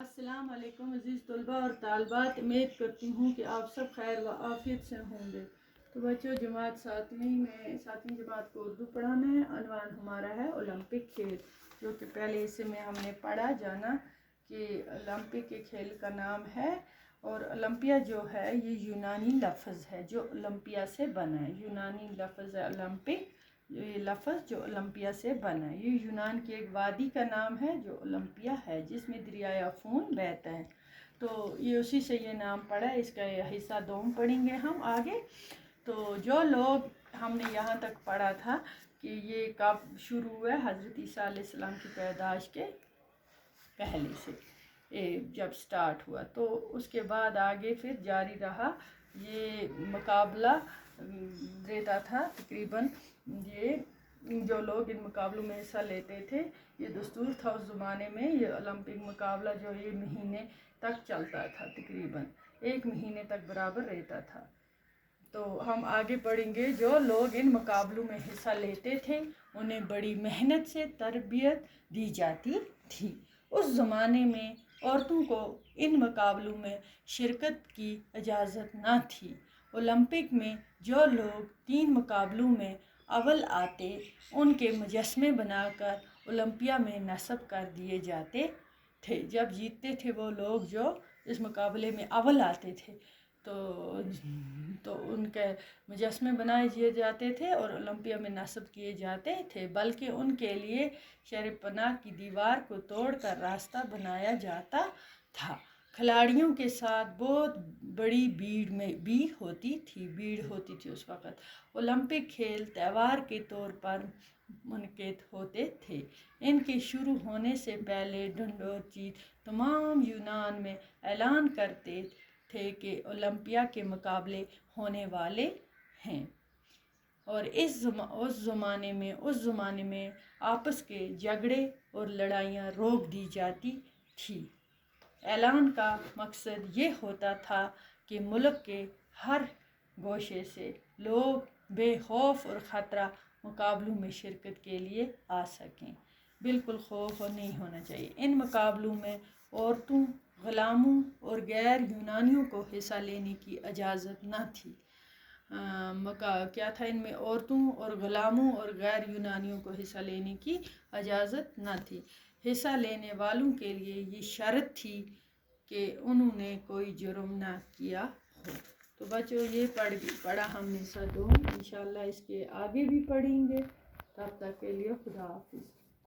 السلام علیکم عزیز طلباء اور طالبات، امید کرتی ہوں کہ آپ سب خیر و عافیت سے ہوں گے۔ تو بچوں، جماعت ساتویں جماعت کو اردو پڑھانا ہے۔ عنوان ہمارا ہے اولمپک کھیل، جو کہ پہلے حصے میں ہم نے پڑھا جانا کہ اولمپک کے کھیل کا نام ہے، اور اولمپیا جو ہے یہ یونانی لفظ ہے جو اولمپیا سے بنا ہے۔ یونانی لفظ ہے اولمپک، یہ لفظ جو اولمپیا سے بنا ہے۔ یہ یونان کی ایک وادی کا نام ہے جو اولمپیا ہے، جس میں دریائے افون بہتا ہے۔ تو یہ اسی سے یہ نام پڑا ہے۔ اس کا حصہ دوم پڑھیں گے ہم آگے۔ تو جو لوگ ہم نے یہاں تک پڑھا تھا کہ یہ کب شروع ہوا ہے، حضرت عیسیٰ علیہ السلام کی پیدائش کے پہلے سے جب سٹارٹ ہوا، تو اس کے بعد آگے پھر جاری رہا۔ یہ مقابلہ دیتا تھا تقریباً، یہ جو لوگ ان مقابلوں میں حصہ لیتے تھے، یہ دستور تھا اس زمانے میں۔ یہ اولمپک مقابلہ جو یہ مہینے تک چلتا تھا، تقریباً 1 مہینے تک برابر رہتا تھا۔ تو ہم آگے پڑھیں گے۔ جو لوگ ان مقابلوں میں حصہ لیتے تھے انہیں بڑی محنت سے تربیت دی جاتی تھی۔ اس زمانے میں عورتوں کو ان مقابلوں میں شرکت کی اجازت نہ تھی۔ اولمپک میں جو لوگ 3 مقابلوں میں اول آتے ان کے مجسمے بنا کر اولمپیا میں نصب کر دیے جاتے تھے۔ جب جیتتے تھے وہ لوگ جو اس مقابلے میں اول آتے تھے تو ان کے مجسمے بنائے دیے جاتے تھے اور اولمپیا میں نصب کیے جاتے تھے، بلکہ ان کے لیے شہر پناہ کی دیوار کو توڑ کر راستہ بنایا جاتا تھا۔ کھلاڑیوں کے ساتھ بہت بڑی بھیڑ ہوتی تھی اس وقت۔ اولمپک کھیل تہوار کے طور پر منعقد ہوتے تھے۔ ان کے شروع ہونے سے پہلے ڈنڈورچی تمام یونان میں اعلان کرتے تھے کہ اولمپیا کے مقابلے ہونے والے ہیں، اور اس زمانے میں آپس کے جھگڑے اور لڑائیاں روک دی جاتی تھی۔ اعلان کا مقصد یہ ہوتا تھا کہ ملک کے ہر گوشے سے لوگ بے خوف اور خطرہ مقابلوں میں شرکت کے لیے آ سکیں۔ بالکل خوف نہیں ہونا چاہیے۔ ان مقابلوں میں عورتوں، غلاموں اور غیر یونانیوں کو حصہ لینے کی اجازت نہ تھی۔ کیا تھا؟ ان میں عورتوں اور غلاموں اور غیر یونانیوں کو حصہ لینے کی اجازت نہ تھی۔ حصہ لینے والوں کے لیے یہ شرط تھی کہ انہوں نے کوئی جرم نہ کیا ہو۔ تو بچوں، یہ پڑھا ہم نے انشاءاللہ اس کے آگے بھی پڑھیں گے۔ تب تک کے لیے خدا حافظ۔